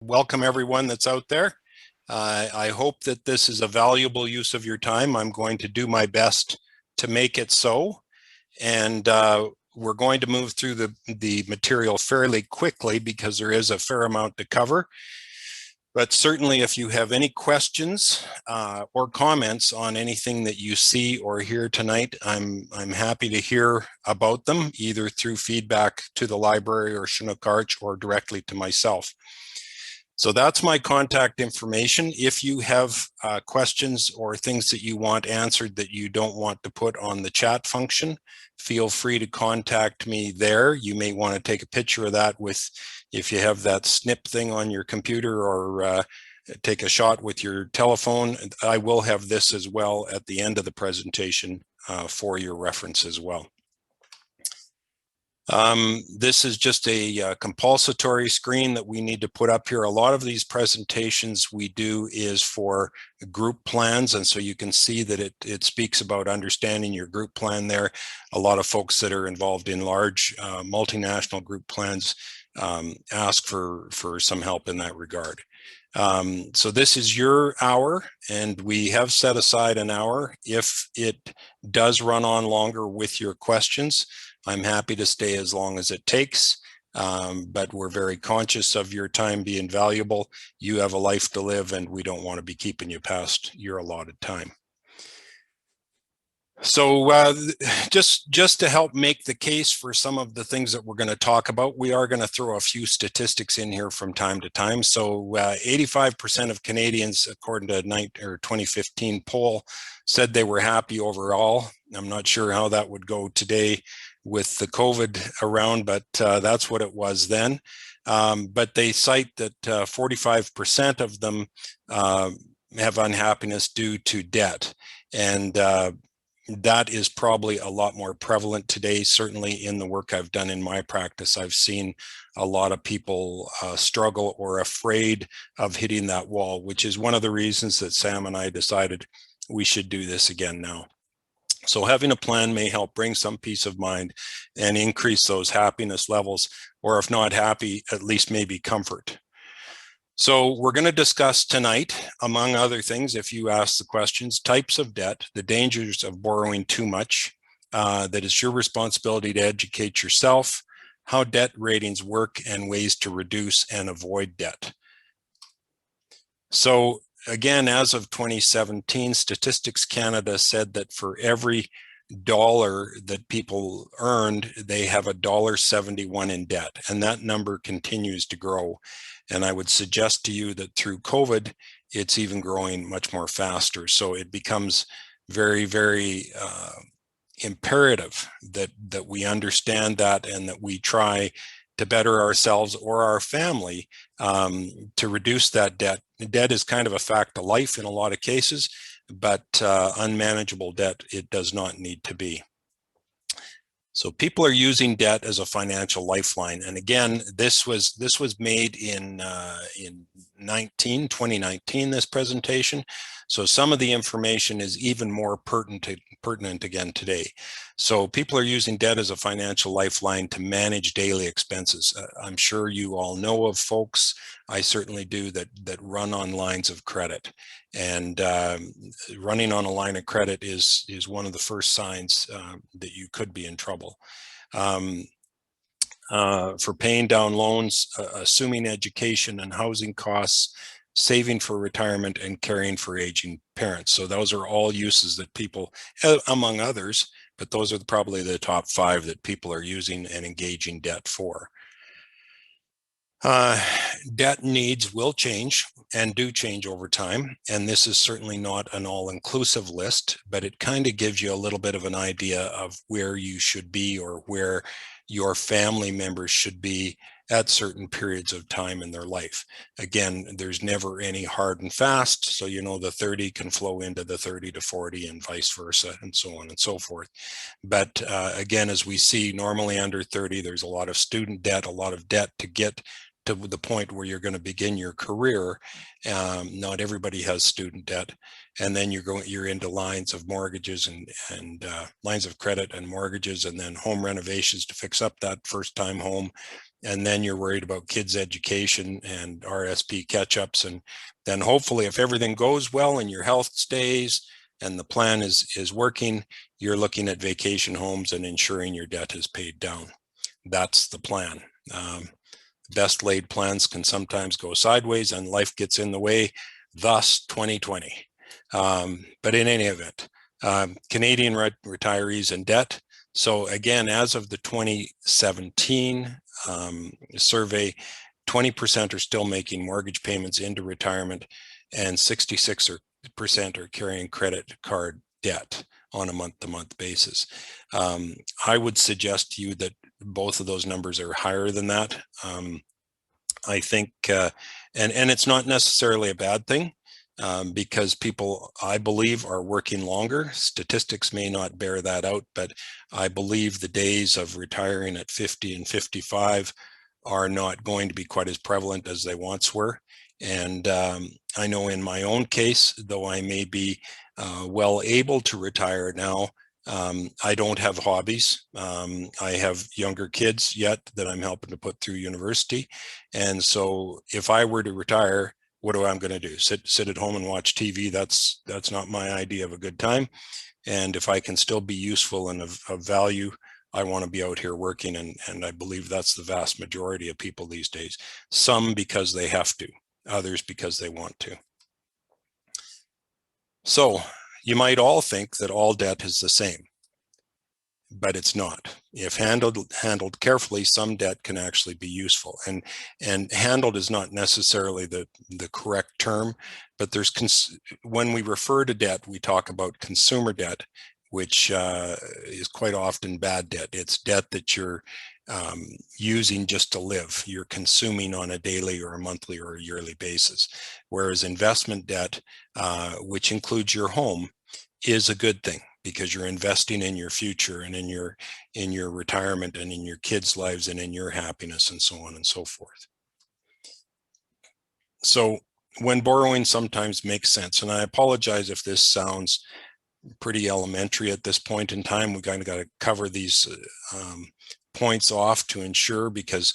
Welcome everyone that's out there. I hope that this is a valuable use of your time. I'm going to do my best to make it so. And we're going to move through the material fairly quickly because there is a fair amount to cover. But certainly if you have any questions or comments on anything that you see or hear tonight, I'm happy to hear about them, either through feedback to the library or Chinook Arch or directly to myself. So that's my contact information. If you have questions or things that you want answered that you don't want to put on the chat function, feel free to contact me there. You may want to take a picture of that if you have that snip thing on your computer, or take a shot with your telephone. I will have this as well at the end of the presentation for your reference as well. This is just a compulsory screen that we need to put up here. A lot of these presentations we do is for group plans, and so you can see that it speaks about understanding your group plan there. A lot of folks that are involved in large multinational group plans ask for some help in that regard. So this is your hour, and we have set aside an hour. If it does run on longer with your questions, I'm happy to stay as long as it takes, but we're very conscious of your time being valuable. You have a life to live, and we don't want to be keeping you past your allotted time. So just to help make the case for some of the things that we're going to talk about, we are going to throw a few statistics in here from time to time. So 85% of Canadians, according to a 2015 poll, said they were happy overall. I'm not sure how that would go today with the COVID around, but that's what it was then. But they cite that 45% of them have unhappiness due to debt. And that is probably a lot more prevalent today. Certainly in the work I've done in my practice, I've seen a lot of people struggle or afraid of hitting that wall, which is one of the reasons that Sam and I decided we should do this again now. So having a plan may help bring some peace of mind and increase those happiness levels, or if not happy, at least maybe comfort. So we're going to discuss tonight, among other things, if you ask the questions, types of debt, the dangers of borrowing too much, that it's your responsibility to educate yourself, how debt ratings work, and ways to reduce and avoid debt. So again, as of 2017, Statistics Canada said that for every dollar that people earned, they have $1.71 in debt, and that number continues to grow. And I would suggest to you that through COVID, it's even growing much more faster. So it becomes very, very imperative that we understand that, and that we try to better ourselves or our family to reduce that debt. Debt is kind of a fact of life in a lot of cases, but unmanageable debt, it does not need to be. So people are using debt as a financial lifeline. And again, this was made in 2019, this presentation. So some of the information is even more pertinent again today. So people are using debt as a financial lifeline to manage daily expenses. I'm sure you all know of folks, I certainly do, that run on lines of credit. And running on a line of credit is one of the first signs that you could be in trouble. For paying down loans, assuming education and housing costs, saving for retirement, and caring for aging parents. So those are all uses that people, among others, but those are probably the top 5 that people are using and engaging debt for. Debt needs will change and do change over time. And this is certainly not an all-inclusive list, but it kind of gives you a little bit of an idea of where you should be, or where your family members should be at certain periods of time in their life. Again, there's never any hard and fast. So, you know, the 30 can flow into the 30 to 40 and vice versa, and so on and so forth. But again, as we see, normally under 30, there's a lot of student debt, a lot of debt to get to the point where you're going to begin your career. Not everybody has student debt, and then you're into lines of mortgages and lines of credit and mortgages, and then home renovations to fix up that first time home, and then you're worried about kids' education and RSP catch-ups. And then hopefully, if everything goes well and your health stays and the plan is working, you're looking at vacation homes and ensuring your debt is paid down. That's the plan. Best laid plans can sometimes go sideways and life gets in the way, thus 2020. But in any event, Canadian retirees in debt. So again, as of the 2017 survey, 20% are still making mortgage payments into retirement, and 66% are carrying credit card debt on a month-to-month basis. I would suggest to you that both of those numbers are higher than that. I think, and it's not necessarily a bad thing, because people, I believe, are working longer. Statistics may not bear that out, but I believe the days of retiring at 50 and 55 are not going to be quite as prevalent as they once were. And I know in my own case, though I may be well able to retire now, I don't have hobbies. I have younger kids yet that I'm helping to put through university. And so if I were to retire, what am I going to do? Sit at home and watch TV? That's not my idea of a good time. And if I can still be useful and of value, I want to be out here working. And I believe that's the vast majority of people these days. Some because they have to, others because they want to. So you might all think that all debt is the same, but it's not. If handled carefully, some debt can actually be useful. And handled is not necessarily the correct term, but when we refer to debt, we talk about consumer debt, which is quite often bad debt. It's debt that you're using just to live. You're consuming on a daily or a monthly or a yearly basis. Whereas investment debt, which includes your home, is a good thing, because you're investing in your future and in your retirement and in your kids' lives and in your happiness and so on and so forth. So when borrowing sometimes makes sense, and I apologize if this sounds pretty elementary at this point in time, we kind of got to cover these points off to ensure, because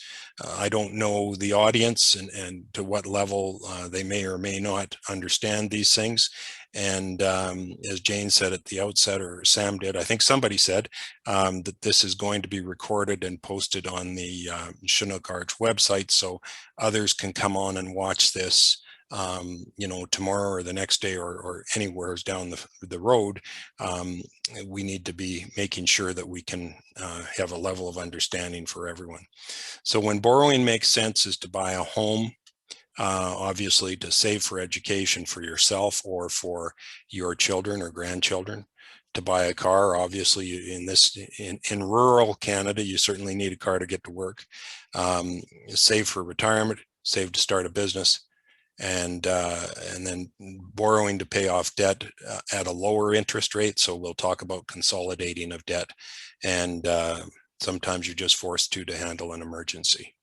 I don't know the audience and to what level they may or may not understand these things. And as Jane said at the outset, or Sam did, I think somebody said that this is going to be recorded and posted on the Chinook Arch website, so others can come on and watch this tomorrow or the next day or anywhere down the road. We need to be making sure that we can have a level of understanding for everyone. So when borrowing makes sense is to buy a home, obviously to save for education for yourself or for your children or grandchildren. To buy a car, obviously in rural Canada, you certainly need a car to get to work. Save for retirement, save to start a business, and then borrowing to pay off debt at a lower interest rate. So we'll talk about consolidating of debt, and sometimes you're just forced to handle an emergency.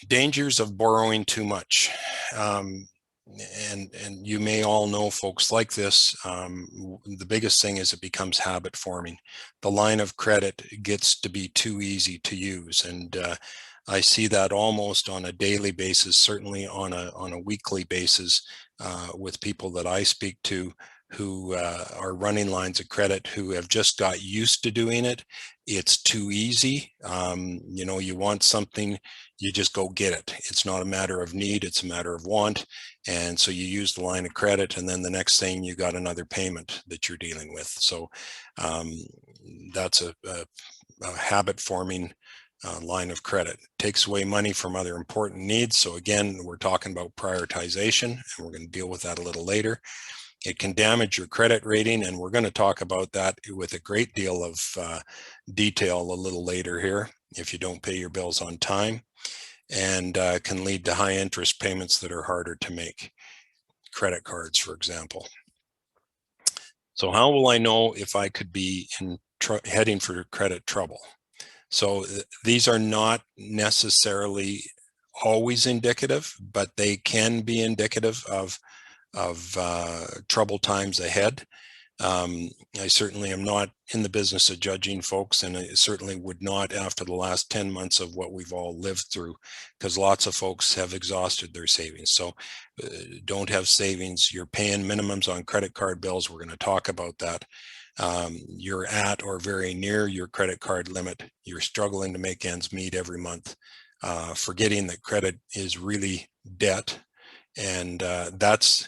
Dangers of borrowing too much. And you may all know folks like this. The biggest thing is it becomes habit forming. The line of credit gets to be too easy to use, and I see that almost on a daily basis, certainly on a weekly basis, with people that I speak to who are running lines of credit, who have just got used to doing it. It's too easy. You want something, you just go get it. It's not a matter of need, it's a matter of want. And so you use the line of credit, and then the next thing you got another payment that you're dealing with. So that's a habit forming line of credit. It takes away money from other important needs. So again, we're talking about prioritization, and we're going to deal with that a little later. It can damage your credit rating, and we're going to talk about that with a great deal of detail a little later here, if you don't pay your bills on time, and can lead to high interest payments that are harder to make. Credit cards, for example. So how will I know if I could be heading for credit trouble? So these are not necessarily always indicative, but they can be indicative of troubled times ahead. I certainly am not in the business of judging folks, and I certainly would not after the last 10 months of what we've all lived through, because lots of folks have exhausted their savings. So don't have savings. You're paying minimums on credit card bills. We're going to talk about that. You're at or very near your credit card limit. You're struggling to make ends meet every month, forgetting that credit is really debt. And that's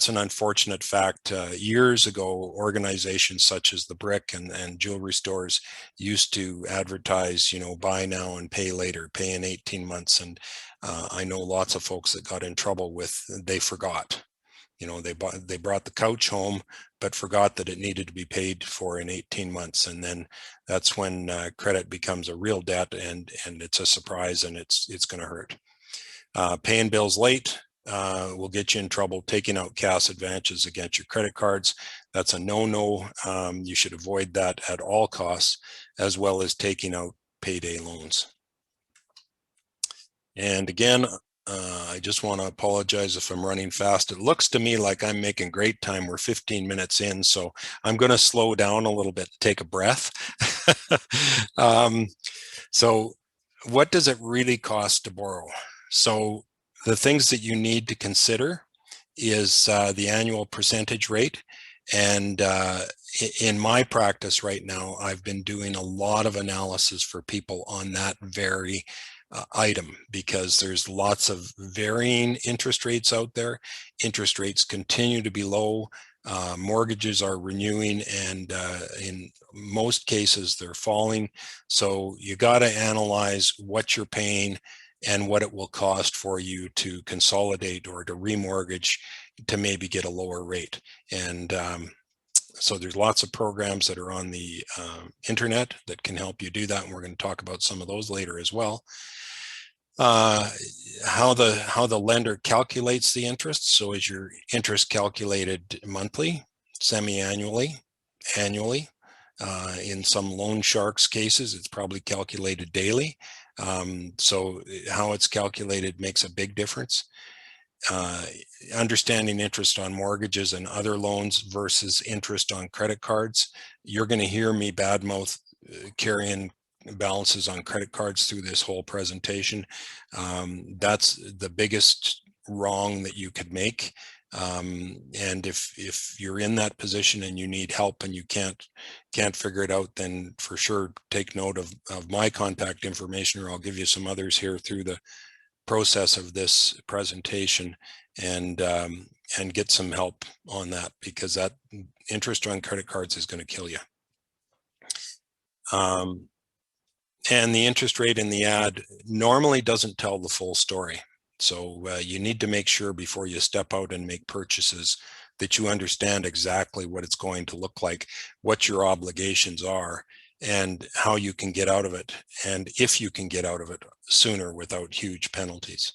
an unfortunate fact. Years ago, organizations such as the Brick and jewelry stores used to advertise, buy now and pay later, pay in 18 months. And I know lots of folks that got in trouble with, they forgot. They brought the couch home, but forgot that it needed to be paid for in 18 months. And then that's when credit becomes a real debt, and it's a surprise, and it's going to hurt. Paying bills late will get you in trouble. Taking out cash advances against your credit cards, that's a no-no. You should avoid that at all costs, as well as taking out payday loans. And again, I just want to apologize if I'm running fast. It looks to me like I'm making great time. We're 15 minutes in, so I'm going to slow down a little bit, take a breath. So what does it really cost to borrow? So the things that you need to consider is the annual percentage rate. And in my practice right now, I've been doing a lot of analysis for people on that very item, because there's lots of varying interest rates out there. Interest rates continue to be low. Mortgages are renewing, and in most cases they're falling. So you got to analyze what you're paying and what it will cost for you to consolidate or to remortgage to maybe get a lower rate. And so there's lots of programs that are on the internet that can help you do that, and we're going to talk about some of those later as well. How the lender calculates the interest. So is your interest calculated monthly, semi-annually, annually? In some loan sharks cases, it's probably calculated daily. So how it's calculated makes a big difference. Understanding interest on mortgages and other loans versus interest on credit cards. You're going to hear me badmouth carrying balances on credit cards through this whole presentation. That's the biggest wrong that you could make. And if you're in that position and you need help and you can't figure it out, then for sure take note of my contact information, or I'll give you some others here through the process of this presentation, and get some help on that, because that interest on credit cards is going to kill you. And the interest rate in the ad normally doesn't tell the full story. So you need to make sure before you step out and make purchases that you understand exactly what it's going to look like, what your obligations are, and how you can get out of it, and if you can get out of it sooner without huge penalties.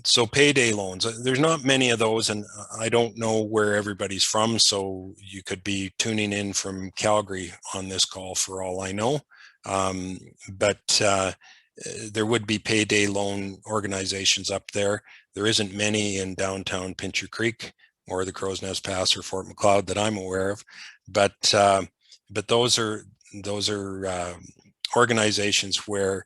So payday loans, there's not many of those, and I don't know where everybody's from, so you could be tuning in from Calgary on this call for all I know. But there would be payday loan organizations up there. There isn't many in downtown Pincher Creek or the Crow's Nest Pass or Fort Macleod that I'm aware of, but those are organizations where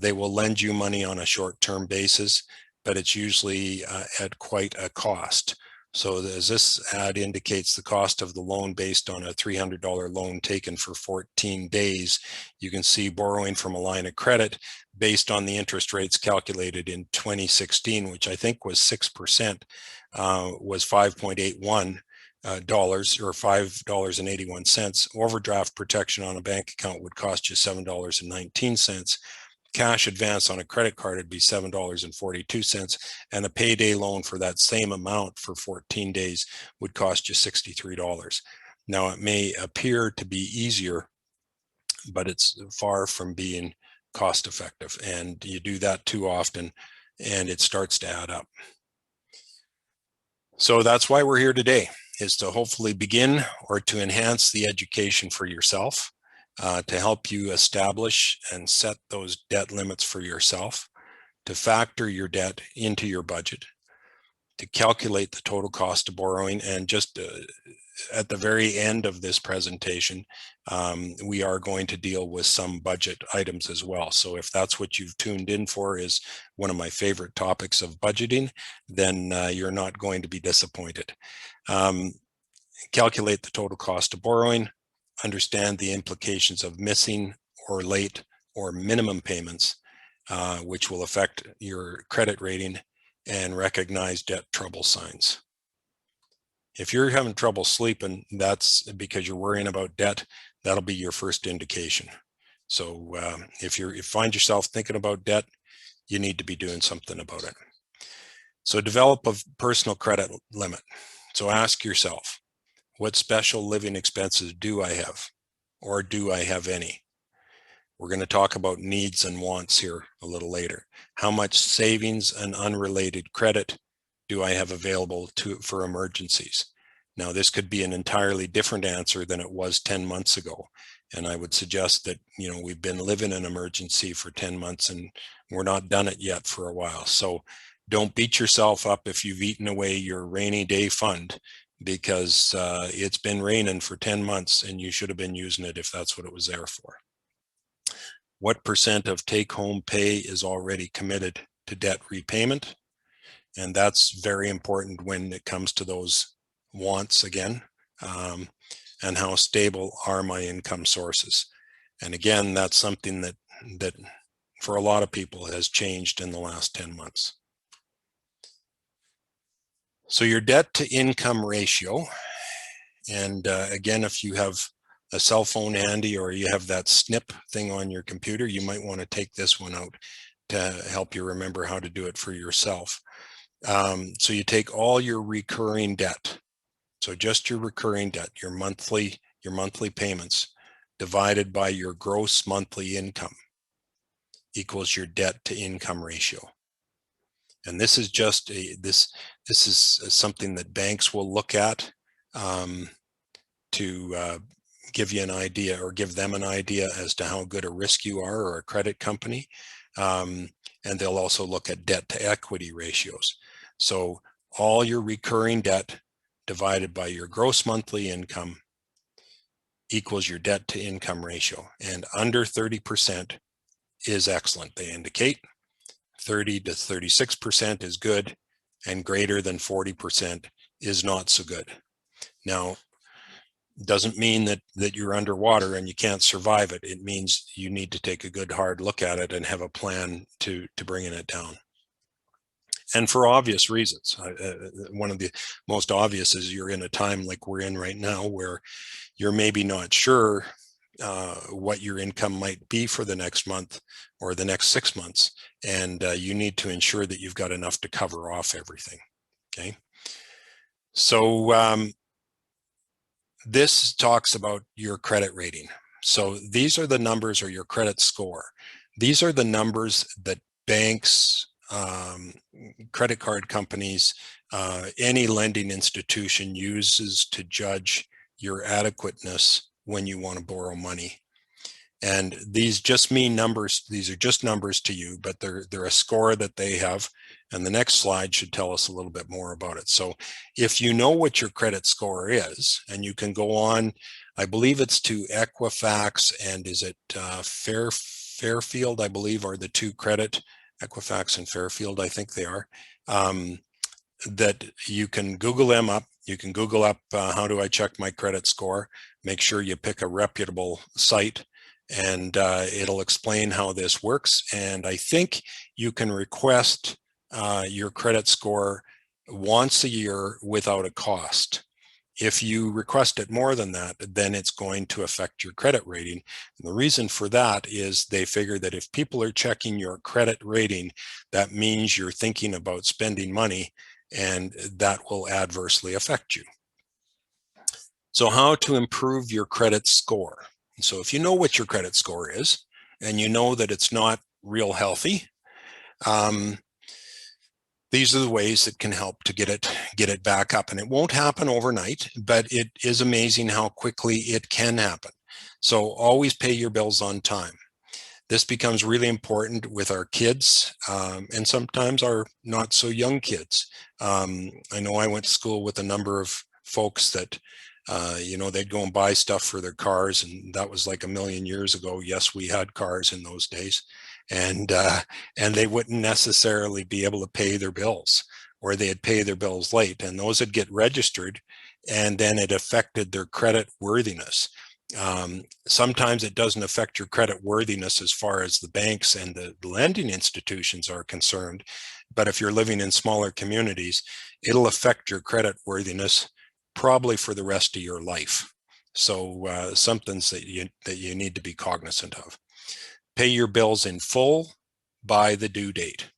they will lend you money on a short-term basis, but it's usually at quite a cost. So as this ad indicates, the cost of the loan based on a $300 loan taken for 14 days, you can see borrowing from a line of credit based on the interest rates calculated in 2016, which I think was 6%, was $5.81 or $5.81. Overdraft protection on a bank account would cost you $7.19. Cash advance on a credit card would be $7.42, and a payday loan for that same amount for 14 days would cost you $63. Now, it may appear to be easier, but it's far from being cost effective, and you do that too often and it starts to add up. So that's why we're here today, is to hopefully begin or to enhance the education for yourself, to help you establish and set those debt limits for yourself, to factor your debt into your budget, to calculate the total cost of borrowing. And just at the very end of this presentation, we are going to deal with some budget items as well. So if that's what you've tuned in for, is one of my favorite topics of budgeting, then you're not going to be disappointed. Calculate the total cost of borrowing, understand the implications of missing or late or minimum payments, which will affect your credit rating, and recognize debt trouble signs. If you're having trouble sleeping, that's because you're worrying about debt. That'll be your first indication. So if you find yourself thinking about debt, you need to be doing something about it. So develop a personal credit limit. So ask yourself, what special living expenses do I have, or do I have any? We're going to talk about needs and wants here a little later. How much savings and unrelated credit do I have available for emergencies? Now, this could be an entirely different answer than it was 10 months ago. And I would suggest that, we've been living an emergency for 10 months and we're not done it yet for a while. So don't beat yourself up if you've eaten away your rainy day fund, because it's been raining for 10 months and you should have been using it if that's what it was there for. What percent of take-home pay is already committed to debt repayment? And that's very important when it comes to those wants again. And how stable are my income sources? And again, that's something that for a lot of people has changed in the last 10 months. So your debt to income ratio, and again, if you have a cell phone handy or you have that snip thing on your computer, you might want to take this one out to help you remember how to do it for yourself. So you take all your recurring debt, so just your recurring debt, your monthly payments, divided by your gross monthly income, equals your debt to income ratio. And this is just this is something that banks will look at to give you an idea, or give them an idea as to how good a risk you are, or a credit company. And they'll also look at debt to equity ratios. So all your recurring debt divided by your gross monthly income equals your debt to income ratio. And under 30% is excellent, they indicate. 30 to 36% is good, and greater than 40% is not so good. Now, doesn't mean that you're underwater and you can't survive it. It means you need to take a good hard look at it and have a plan to bringing it down. And for obvious reasons. One of the most obvious is you're in a time like we're in right now, where you're maybe not sure what your income might be for the next month or the next 6 months, and you need to ensure that you've got enough to cover off everything. Okay, so this talks about your credit rating. So these are the numbers, or your credit score. These are the numbers that banks, credit card companies, any lending institution uses to judge your adequateness when you want to borrow money. And these just mean numbers. These are just numbers to you, but they're a score that they have. And the next slide should tell us a little bit more about it. So if you know what your credit score is, and you can go on, I believe it's to Equifax, and is it Fairfield, I believe, are the two credit, Equifax and Fairfield, I think they are, that you can Google them up. You can Google up, how do I check my credit score? Make sure you pick a reputable site, and it'll explain how this works. And I think you can request your credit score once a year without a cost. If you request it more than that, then it's going to affect your credit rating. And the reason for that is they figure that if people are checking your credit rating, that means you're thinking about spending money, and that will adversely affect you. So how to improve your credit score? So if you know what your credit score is, and you know that it's not real healthy, these are the ways that can help to get it back up. And it won't happen overnight, but it is amazing how quickly it can happen. So always pay your bills on time. This becomes really important with our kids and sometimes our not so young kids. I know I went to school with a number of folks that they'd go and buy stuff for their cars, and that was like a million years ago. Yes, we had cars in those days, and they wouldn't necessarily be able to pay their bills, or they'd pay their bills late, and those would get registered, and then it affected their credit worthiness. Sometimes it doesn't affect your credit worthiness as far as the banks and the lending institutions are concerned, but if you're living in smaller communities, it'll affect your credit worthiness probably for the rest of your life. So something's that you need to be cognizant of. Pay your bills in full by the due date.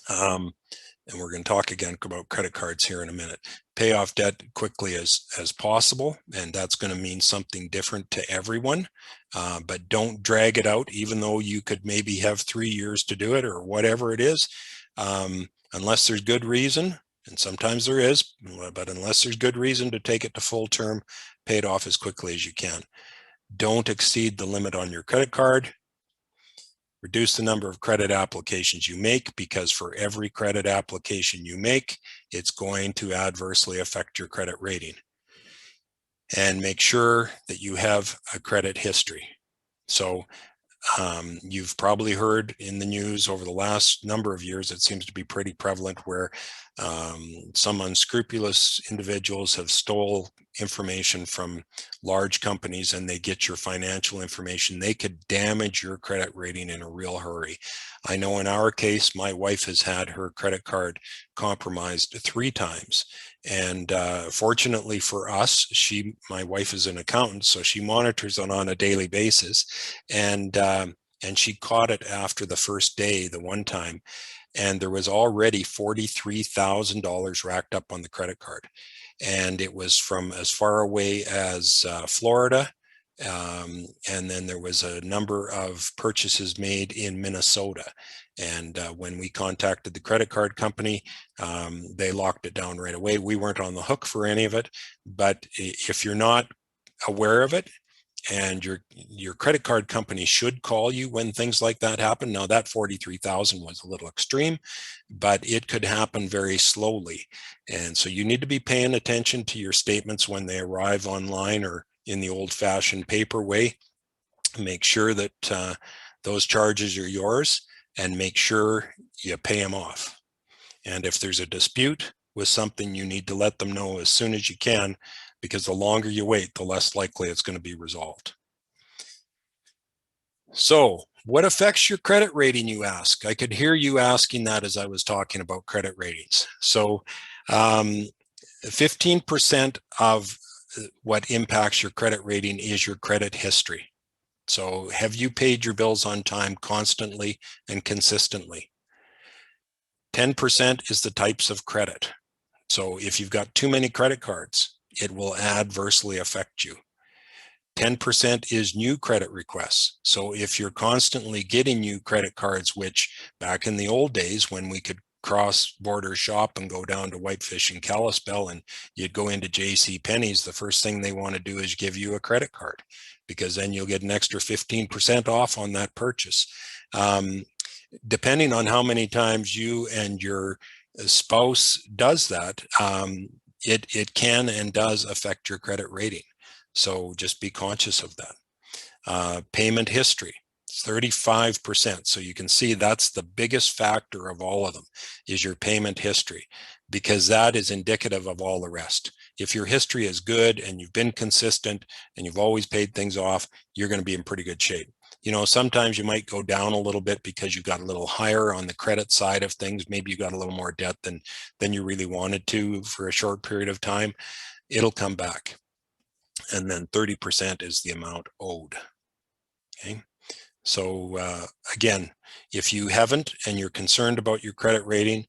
And we're going to talk again about credit cards here in a minute. Pay off debt quickly as possible, and that's going to mean something different to everyone. But don't drag it out, even though you could maybe have 3 years to do it or whatever it is, unless there's good reason. And sometimes there is, but unless there's good reason to take it to full term, pay it off as quickly as you can. Don't exceed the limit on your credit card. Reduce the number of credit applications you make, because for every credit application you make, it's going to adversely affect your credit rating. And make sure that you have a credit history. So you've probably heard in the news over the last number of years, it seems to be pretty prevalent, where some unscrupulous individuals have stole information from large companies, and they get your financial information. They could damage your credit rating in a real hurry. I know in our case, my wife has had her credit card compromised 3 times. And fortunately for us, my wife is an accountant, so she monitors it on a daily basis. And she caught it after the first day, the one time, and there was already $43,000 racked up on the credit card. And it was from as far away as Florida. And then there was a number of purchases made in Minnesota. And when we contacted the credit card company, they locked it down right away. We weren't on the hook for any of it, but if you're not aware of it, and your credit card company should call you when things like that happen. Now that 43,000 was a little extreme, but it could happen very slowly. And so you need to be paying attention to your statements when they arrive online or in the old-fashioned paper way. Make sure that those charges are yours, and make sure you pay them off. And if there's a dispute with something, you need to let them know as soon as you can, because the longer you wait, the less likely it's going to be resolved. So what affects your credit rating, you ask? I could hear you asking that as I was talking about credit ratings. So 15% of what impacts your credit rating is your credit history. So have you paid your bills on time constantly and consistently? 10% is the types of credit. So if you've got too many credit cards, it will adversely affect you. 10% is new credit requests. So if you're constantly getting new credit cards, which back in the old days when we could cross-border shop and go down to Whitefish and Kalispell, and you'd go into J.C. Penney's, the first thing they want to do is give you a credit card, because then you'll get an extra 15% off on that purchase. Depending on how many times you and your spouse does that, it can and does affect your credit rating. So just be conscious of that. Payment history, 35%. So you can see that's the biggest factor of all of them, is your payment history, because that is indicative of all the rest. If your history is good and you've been consistent and you've always paid things off, you're going to be in pretty good shape. You know, sometimes you might go down a little bit because you got a little higher on the credit side of things. Maybe you got a little more debt than you really wanted to for a short period of time. It'll come back. And then 30% is the amount owed. Okay. So again, if you haven't and you're concerned about your credit rating,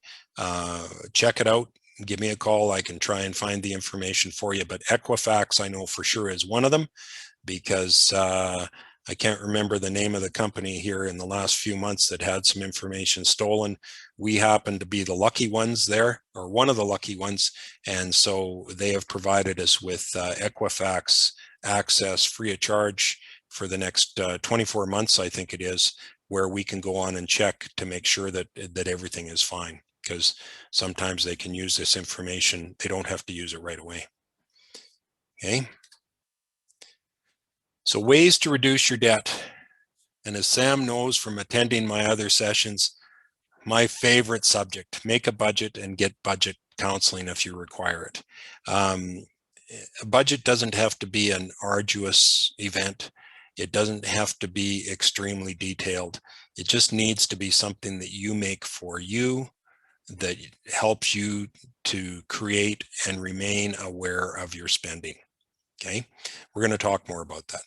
check it out. Give me a call. I can try and find the information for you. But Equifax, I know for sure, is one of them, because I can't remember the name of the company here in the last few months that had some information stolen. We happen to be the lucky ones there, or one of the lucky ones. And so they have provided us with Equifax access free of charge for the next 24 months, I think it is, where we can go on and check to make sure that everything is fine, because sometimes they can use this information. They don't have to use it right away. Okay. So ways to reduce your debt. And as Sam knows from attending my other sessions, my favorite subject, make a budget and get budget counseling if you require it. A budget doesn't have to be an arduous event. It doesn't have to be extremely detailed. It just needs to be something that you make for you, that helps you to create and remain aware of your spending. Okay, we're going to talk more about that.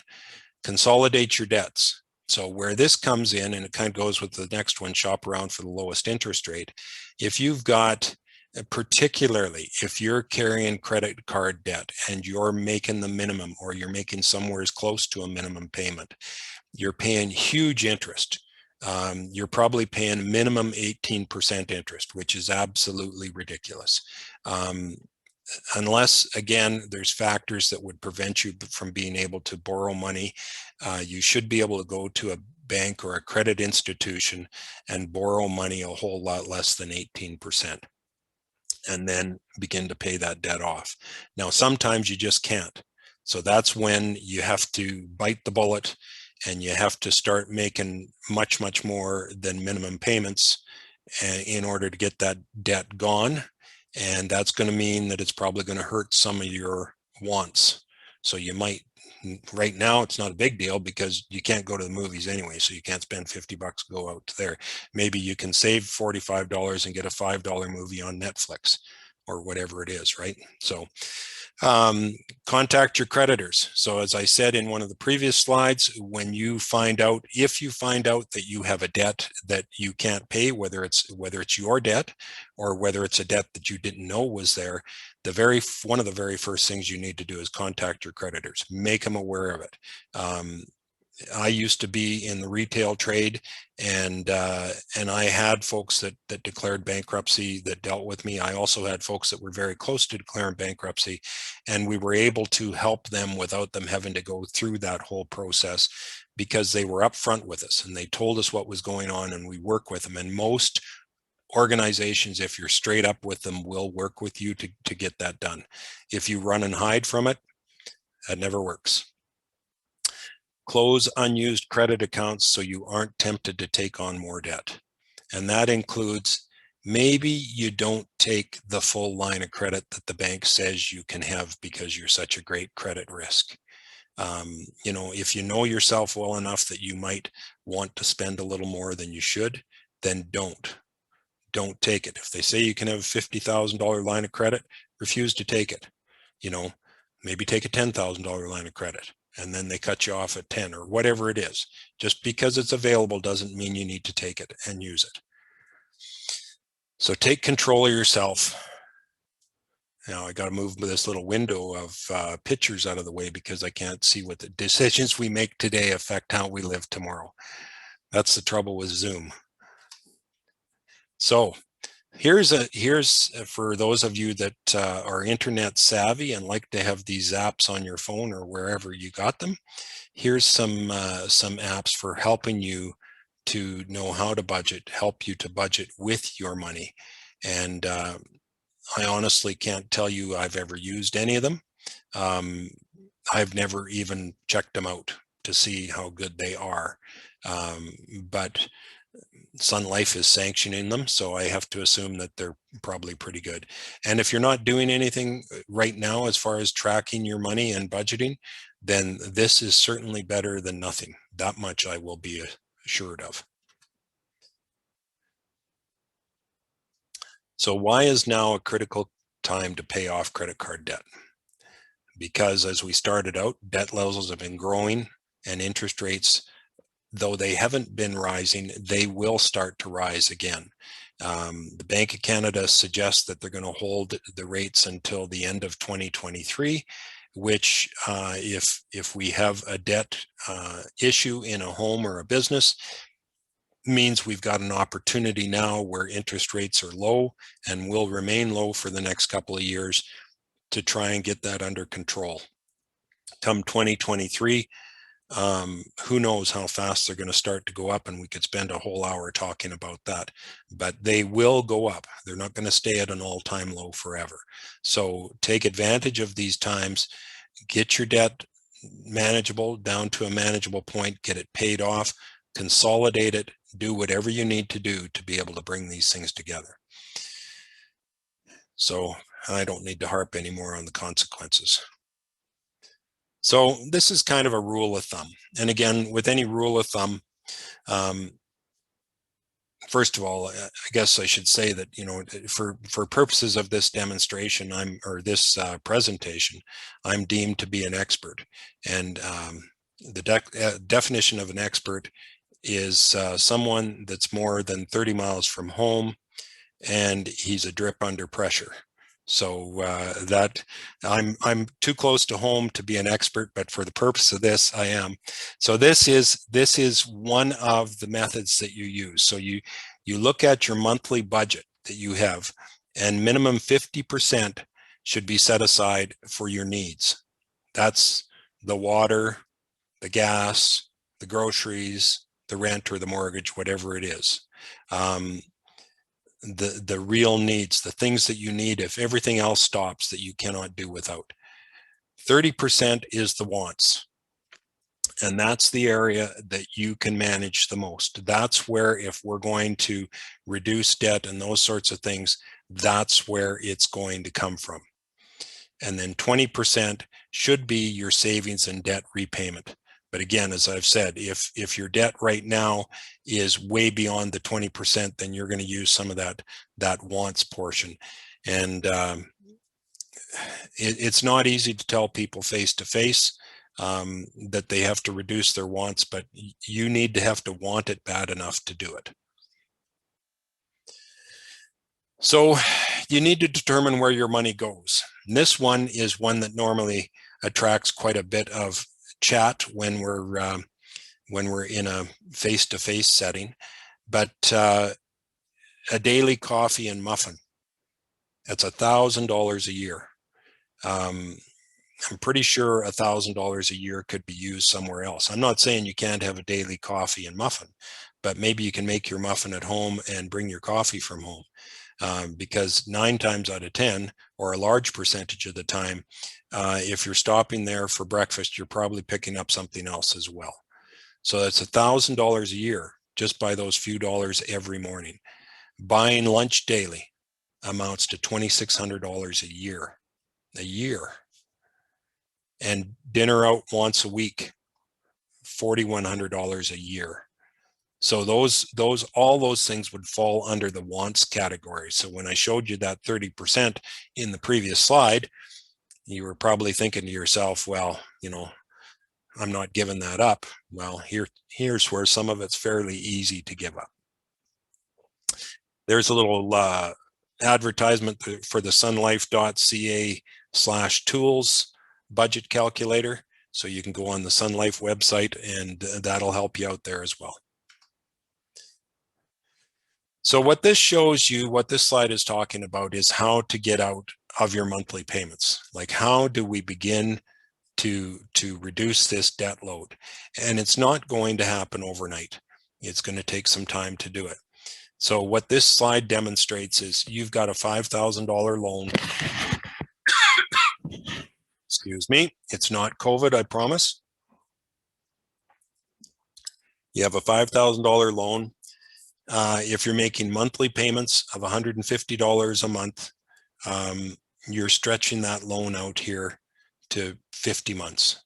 Consolidate your debts. So where this comes in, and it kind of goes with the next one, shop around for the lowest interest rate. If you've got, particularly if you're carrying credit card debt and you're making the minimum, or you're making somewhere as close to a minimum payment, you're paying huge interest. You're probably paying minimum 18% interest, which is absolutely ridiculous. Unless, again, there's factors that would prevent you from being able to borrow money, you should be able to go to a bank or a credit institution and borrow money a whole lot less than 18%, and then begin to pay that debt off. Now, sometimes you just can't. So that's when you have to bite the bullet and you have to start making much, much more than minimum payments in order to get that debt gone. And that's going to mean that it's probably going to hurt some of your wants. So you might, right now it's not a big deal because you can't go to the movies anyway, so you can't spend $50 to go out there. Maybe you can save $45 and get a $5 movie on Netflix or whatever it is, right? So contact your creditors. So as I said in one of the previous slides, when you find out, if you find out that you have a debt that you can't pay, whether it's your debt or whether it's a debt that you didn't know was there, one of the very first things you need to do is contact your creditors, make them aware of it. I used to be in the retail trade, and I had folks that declared bankruptcy that dealt with me. I also had folks that were very close to declaring bankruptcy, and we were able to help them without them having to go through that whole process, because they were upfront with us and they told us what was going on, and we work with them. And most organizations, if you're straight up with them, will work with you to get that done. If you run and hide from it, that never works. Close unused credit accounts so you aren't tempted to take on more debt. And that includes, maybe you don't take the full line of credit that the bank says you can have because you're such a great credit risk. If you know yourself well enough that you might want to spend a little more than you should, then don't take it. If they say you can have a $50,000 line of credit, refuse to take it. Maybe take a $10,000 line of credit, and then they cut you off at 10 or whatever it is. Just because it's available doesn't mean you need to take it and use it. So take control of yourself. Now I got to move this little window of pictures out of the way because I can't see what the decisions we make today affect how we live tomorrow. That's the trouble with Zoom. So here's for those of you that are internet savvy and like to have these apps on your phone or wherever you got them. Here's some apps for helping you to know how to budget, help you to budget with your money. And I honestly can't tell you I've ever used any of them. I've never even checked them out to see how good they are. But Sun Life is sanctioning them, so I have to assume that they're probably pretty good. And if you're not doing anything right now as far as tracking your money and budgeting, then this is certainly better than nothing. That much I will be assured of. So why is now a critical time to pay off credit card debt? Because as we started out, debt levels have been growing, and interest rates, though they haven't been rising, they will start to rise again. The Bank of Canada suggests that they're going to hold the rates until the end of 2023, which if we have a debt issue in a home or a business, means we've got an opportunity now where interest rates are low and will remain low for the next couple of years to try and get that under control. Come 2023, Who knows how fast they're going to start to go up, and we could spend a whole hour talking about that, but they will go up. They're not going to stay at an all-time low forever. So take advantage of these times, get your debt manageable down to a manageable point, get it paid off, consolidate it, do whatever you need to do to be able to bring these things together. So I don't need to harp anymore on the consequences. So this is kind of a rule of thumb. And again, with any rule of thumb, first of all, I guess I should say that, you know, for purposes of this demonstration, this presentation, I'm deemed to be an expert. And the definition of an expert is someone that's more than 30 miles from home, and he's a drip under pressure. So that I'm too close to home to be an expert, but for the purpose of this, I am. So this is one of the methods that you use. So you look at your monthly budget that you have, and minimum 50% should be set aside for your needs. That's the water, the gas, the groceries, the rent or the mortgage, whatever it is. The real needs, the things that you need if everything else stops that you cannot do without. 30% is the wants. And that's the area that you can manage the most. That's where, if we're going to reduce debt and those sorts of things, that's where it's going to come from. And then 20% should be your savings and debt repayment. But again, as I've said, if your debt right now is way beyond the 20%, then you're going to use some of that wants portion. And it's not easy to tell people face to face that they have to reduce their wants, but you need to have to want it bad enough to do it. So you need to determine where your money goes. And this one is one that normally attracts quite a bit of chat when we're in a face-to-face setting, but a daily coffee and muffin, that's $1,000 a year. I'm pretty sure $1,000 a year could be used somewhere else. I'm not saying you can't have a daily coffee and muffin, but maybe you can make your muffin at home and bring your coffee from home. Because 9 times out of 10, or a large percentage of the time, if you're stopping there for breakfast, you're probably picking up something else as well. So that's $1,000 a year just by those few dollars every morning. Buying lunch daily amounts to $2,600 a year. And dinner out once a week, $4,100 a year. So all those things would fall under the wants category. So when I showed you that 30% in the previous slide, you were probably thinking to yourself, well, you know, I'm not giving that up. Well, here's where some of it's fairly easy to give up. There's a little advertisement for the sunlife.ca/tools budget calculator. So you can go on the Sun Life website, and that'll help you out there as well. So what this shows you, what this slide is talking about, is how to get out of your monthly payments. Like, how do we begin to reduce this debt load? And it's not going to happen overnight. It's going to take some time to do it. So what this slide demonstrates is you've got a $5,000 loan. Excuse me, it's not COVID, I promise. You have a $5,000 loan. If you're making monthly payments of $150 a month, you're stretching that loan out here to 50 months.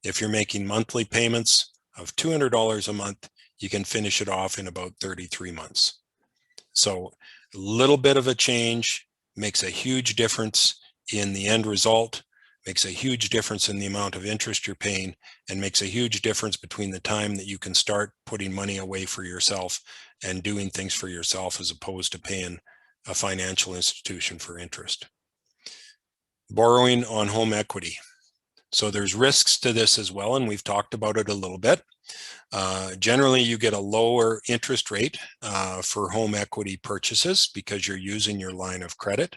If you're making monthly payments of $200 a month, you can finish it off in about 33 months. So a little bit of a change makes a huge difference in the end result, makes a huge difference in the amount of interest you're paying, and makes a huge difference between the time that you can start putting money away for yourself and doing things for yourself, as opposed to paying a financial institution for interest. Borrowing on home equity. So there's risks to this as well, and we've talked about it a little bit. Generally, you get a lower interest rate for home equity purchases because you're using your line of credit.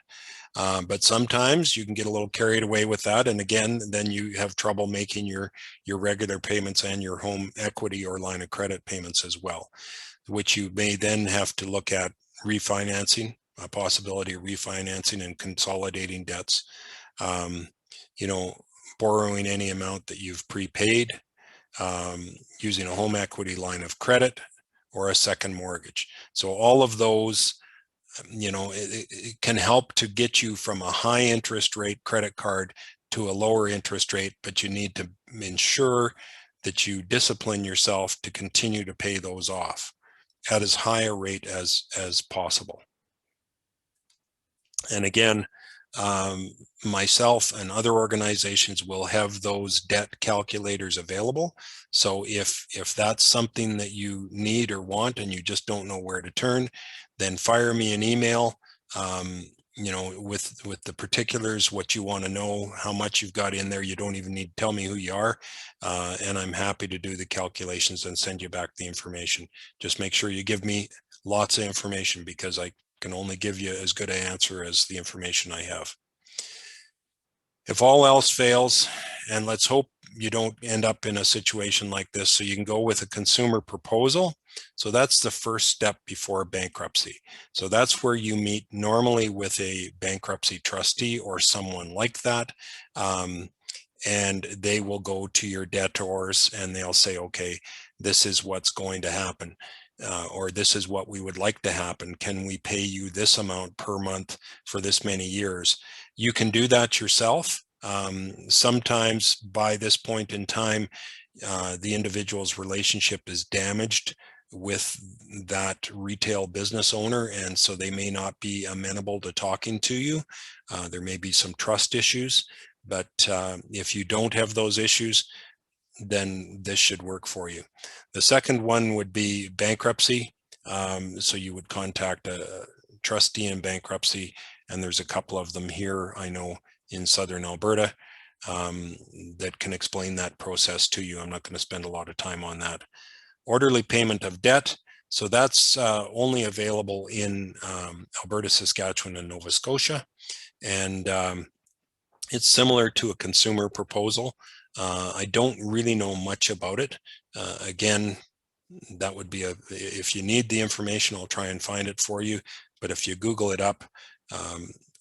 But sometimes you can get a little carried away with that. And again, then you have trouble making your regular payments and your home equity or line of credit payments as well, which you may then have to look at refinancing, a possibility of refinancing and consolidating debts, you know, borrowing any amount that you've prepaid, using a home equity line of credit or a second mortgage. So all of those, it can help to get you from a high interest rate credit card to a lower interest rate, but you need to ensure that you discipline yourself to continue to pay those off at as high a rate as possible. And again, myself and other organizations will have those debt calculators available. So if that's something that you need or want and you just don't know where to turn, then fire me an email, with the particulars, what you want to know, how much you've got in there. You don't even need to tell me who you are, and I'm happy to do the calculations and send you back the information. Just make sure you give me lots of information, because I can only give you as good an answer as the information I have. If all else fails, and let's hope you don't end up in a situation like this, so you can go with a consumer proposal. So that's the first step before bankruptcy. So that's where you meet normally with a bankruptcy trustee or someone like that. And they will go to your debtors and they'll say, okay, this is what's going to happen. Or this is what we would like to happen. Can we pay you this amount per month for this many years? You can do that yourself. Sometimes by this point in time, the individual's relationship is damaged with that retail business owner, and so they may not be amenable to talking to you. There may be some trust issues, but if you don't have those issues, then this should work for you. The second one would be bankruptcy. So you would contact a trustee in bankruptcy, and there's a couple of them here, I know, in Southern Alberta, that can explain that process to you. I'm not going to spend a lot of time on that. Orderly payment of debt. So that's only available in Alberta, Saskatchewan, and Nova Scotia. And it's similar to a consumer proposal. I don't really know much about it. Again, that would be if you need the information, I'll try and find it for you. But if you Google it up,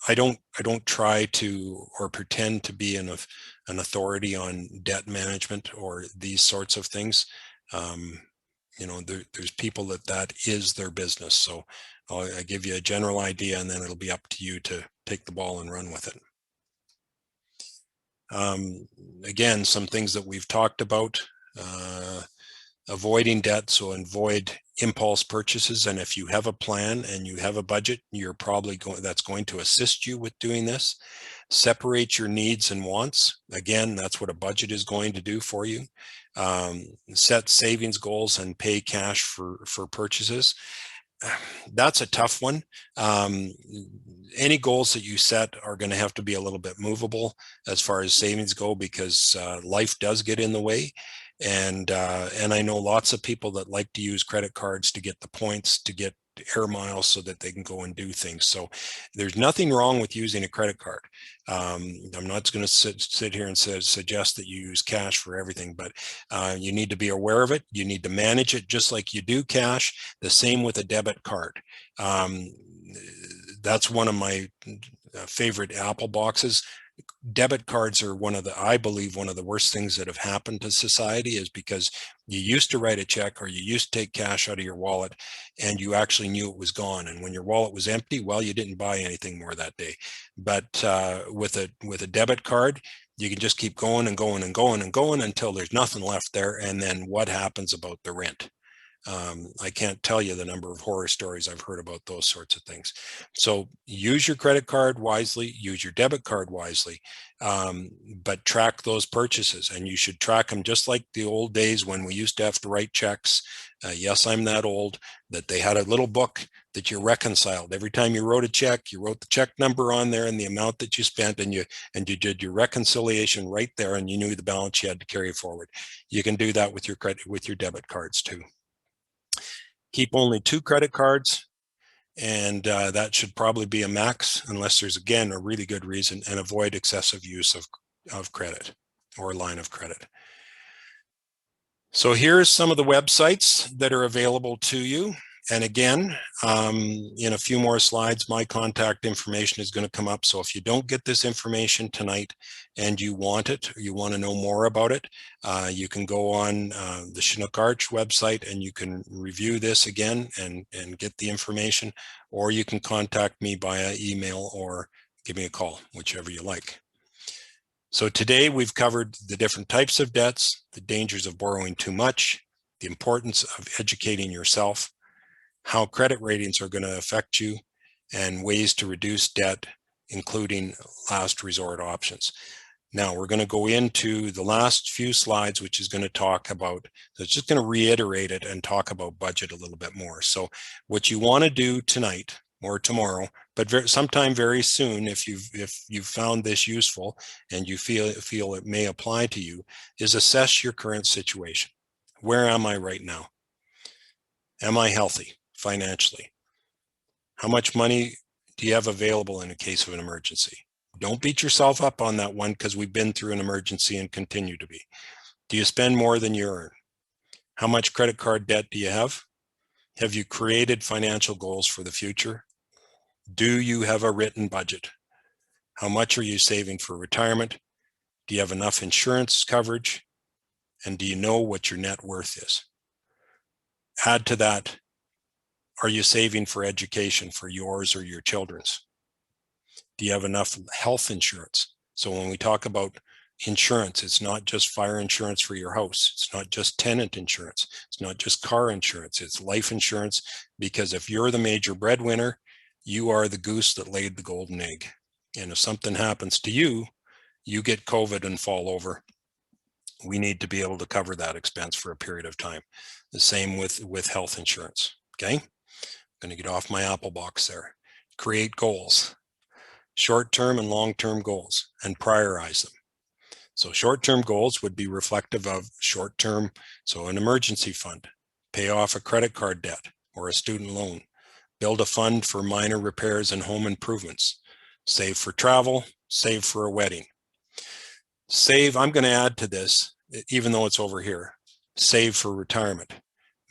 I don't try to or pretend to be an authority on debt management or these sorts of things. There's people that is their business. So I give you a general idea, and then it'll be up to you to take the ball and run with it. Again, some things that we've talked about, avoiding debt, so avoid impulse purchases. And if you have a plan and you have a budget, you're probably that's going to assist you with doing this. Separate your needs and wants. Again, that's what a budget is going to do for you. Set savings goals and pay cash for purchases. That's a tough one. Any goals that you set are going to have to be a little bit movable as far as savings go, because life does get in the way. And I know lots of people that like to use credit cards to get the points, to get air miles so that they can go and do things. So there's nothing wrong with using a credit card. I'm not going to sit here and suggest that you use cash for everything, but you need to be aware of it. You need to manage it just like you do cash. The same with a debit card. That's one of my favorite Apple boxes. Debit cards are I believe one of the worst things that have happened to society, is because you used to write a check or you used to take cash out of your wallet and you actually knew it was gone. And when your wallet was empty, well, you didn't buy anything more that day. But with a debit card, you can just keep going and going and going and going until there's nothing left there. And then what happens about the rent? I can't tell you the number of horror stories I've heard about those sorts of things. So use your credit card wisely, use your debit card wisely, but track those purchases. And you should track them just like the old days when we used to have to write checks yes, I'm that old, that they had a little book that you reconciled. Every time you wrote a check, you wrote the check number on there and the amount that you spent, and you did your reconciliation right there, and you knew the balance you had to carry forward. You can do that with your debit cards too. Keep only 2 credit cards, and that should probably be a max, unless there's, again, a really good reason, and avoid excessive use of credit or line of credit. So here's some of the websites that are available to you. And again, in a few more slides, my contact information is going to come up. So if you don't get this information tonight and you want it, or you want to know more about it, you can go on the Chinook Arch website and you can review this again and get the information, or you can contact me via email or give me a call, whichever you like. So today we've covered the different types of debts, the dangers of borrowing too much, the importance of educating yourself, how credit ratings are going to affect you, and ways to reduce debt, including last resort options. Now we're going to go into the last few slides, which is going to talk about, it's just going to reiterate it and talk about budget a little bit more. So what you want to do tonight or tomorrow, but sometime very soon, if you've found this useful and you feel it may apply to you, is assess your current situation. Where am I right now? Am I healthy financially? How much money do you have available in a case of an emergency? Don't beat yourself up on that one, because we've been through an emergency and continue to be. Do you spend more than you earn? How much credit card debt do you have? Have you created financial goals for the future? Do you have a written budget? How much are you saving for retirement? Do you have enough insurance coverage? And do you know what your net worth is? Add to that, are you saving for education for yours or your children's? Do you have enough health insurance? So when we talk about insurance, it's not just fire insurance for your house. It's not just tenant insurance. It's not just car insurance. It's life insurance, because if you're the major breadwinner, you are the goose that laid the golden egg. And if something happens to you, you get COVID and fall over, we need to be able to cover that expense for a period of time. The same with health insurance. Okay, I'm going to get off my Apple box there. Create goals, short-term and long-term goals, and prioritize them. So short-term goals would be reflective of short-term, so an emergency fund, pay off a credit card debt or a student loan, build a fund for minor repairs and home improvements, save for travel, save for a wedding. Save, I'm going to add to this, even though it's over here, save for retirement,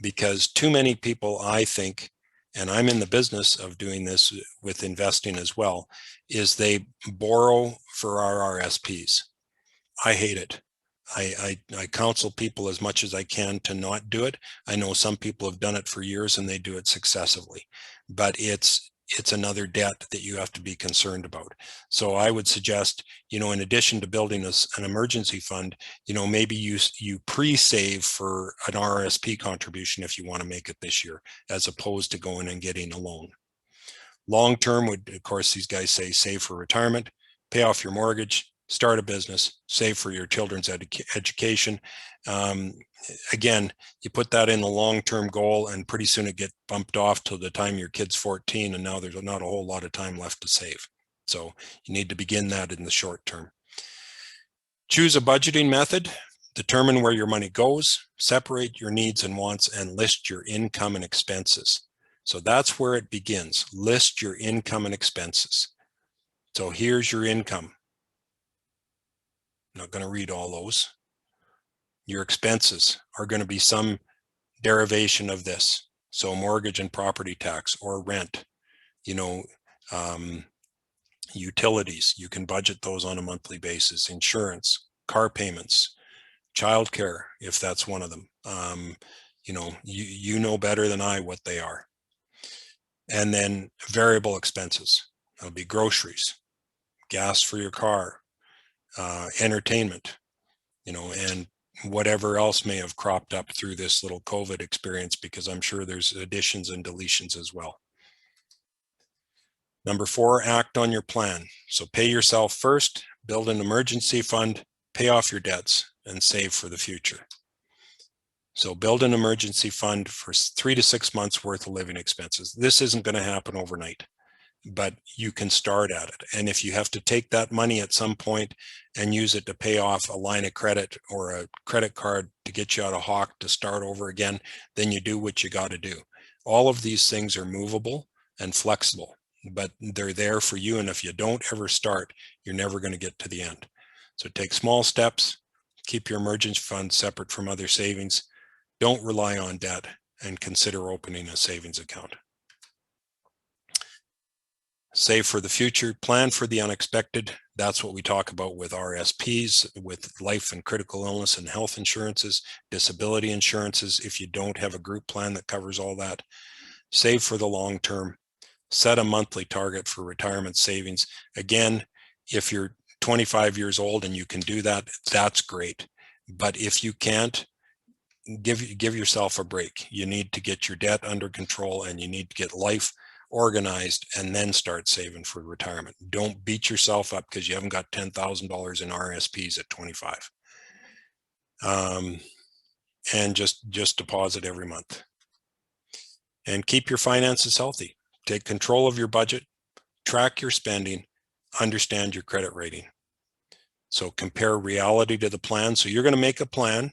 because too many people, I think, and I'm in the business of doing this with investing as well, is they borrow for our RSPs. I hate it. I counsel people as much as I can to not do it. I know some people have done it for years and they do it successfully, but it's another debt that you have to be concerned about. So I would suggest, in addition to building an emergency fund, maybe you pre-save for an RSP contribution if you want to make it this year, as opposed to going and getting a loan. Long-term would, of course, these guys say save for retirement, pay off your mortgage, start a business, save for your children's education. Again, you put that in the long-term goal and pretty soon it gets bumped off till the time your kid's 14, and now there's not a whole lot of time left to save. So you need to begin that in the short term. Choose a budgeting method, determine where your money goes, separate your needs and wants, and list your income and expenses. So that's where it begins. List your income and expenses. So here's your income. I'm not going to read all those. Your expenses are going to be some derivation of this. So mortgage and property tax or rent, utilities, you can budget those on a monthly basis, insurance, car payments, childcare, if that's one of them. You know better than I what they are. And then variable expenses, that'll be groceries, gas for your car, entertainment, and whatever else may have cropped up through this little COVID experience, because I'm sure there's additions and deletions as well. Number 4, act on your plan. So pay yourself first, build an emergency fund, pay off your debts, and save for the future. So build an emergency fund for 3 to 6 months worth of living expenses. This isn't going to happen overnight, but you can start at it. And if you have to take that money at some point and use it to pay off a line of credit or a credit card to get you out of hawk to start over again, then you do what you got to do. All of these things are movable and flexible, but they're there for you. And if you don't ever start, you're never going to get to the end. So take small steps, keep your emergency fund separate from other savings. Don't rely on debt, and consider opening a savings account. Save for the future, plan for the unexpected. That's what we talk about with RSPs, with life and critical illness and health insurances, disability insurances. If you don't have a group plan that covers all that, save for the long term, set a monthly target for retirement savings. Again, if you're 25 years old and you can do that, that's great. But if you can't, give yourself a break. You need to get your debt under control, and you need to get life organized and then start saving for retirement. Don't beat yourself up because you haven't got $10,000 in RSPs at 25. And just deposit every month. And keep your finances healthy. Take control of your budget, track your spending, understand your credit rating. So compare reality to the plan. So you're going to make a plan.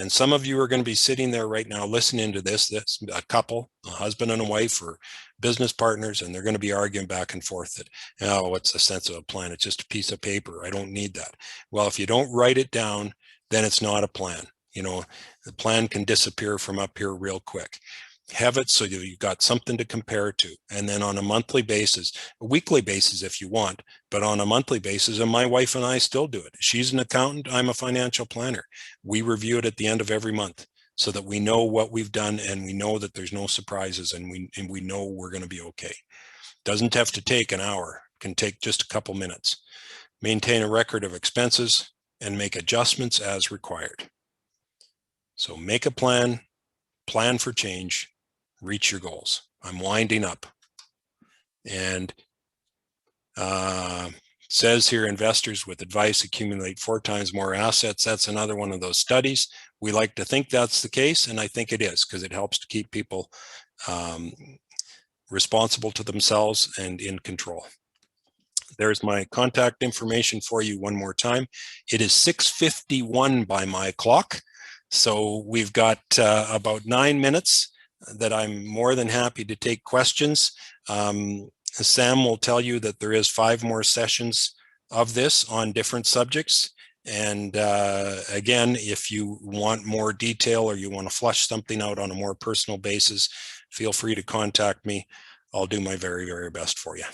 And some of you are going to be sitting there right now listening to this. That's a couple, a husband and a wife, or business partners, and they're going to be arguing back and forth that, oh, what's the sense of a plan? It's just a piece of paper. I don't need that. Well, if you don't write it down, then it's not a plan. You know, the plan can disappear from up here real quick. Have it so you've got something to compare to. And then on a monthly basis, a weekly basis if you want, but on a monthly basis, and my wife and I still do it. She's an accountant, I'm a financial planner. We review it at the end of every month so that we know what we've done, and we know that there's no surprises, and we know we're going to be okay. Doesn't have to take an hour, it can take just a couple minutes. Maintain a record of expenses and make adjustments as required. So make a plan, plan for change, reach your goals. I'm winding up. And says here, investors with advice accumulate 4 times more assets. That's another one of those studies. We like to think that's the case, and I think it is, because it helps to keep people responsible to themselves and in control. There's my contact information for you one more time. It is 6:51 by my clock. So we've got about 9 minutes that I'm more than happy to take questions. Sam will tell you that there is 5 more sessions of this on different subjects. And again, if you want more detail or you want to flush something out on a more personal basis, feel free to contact me. I'll do my very, very best for you.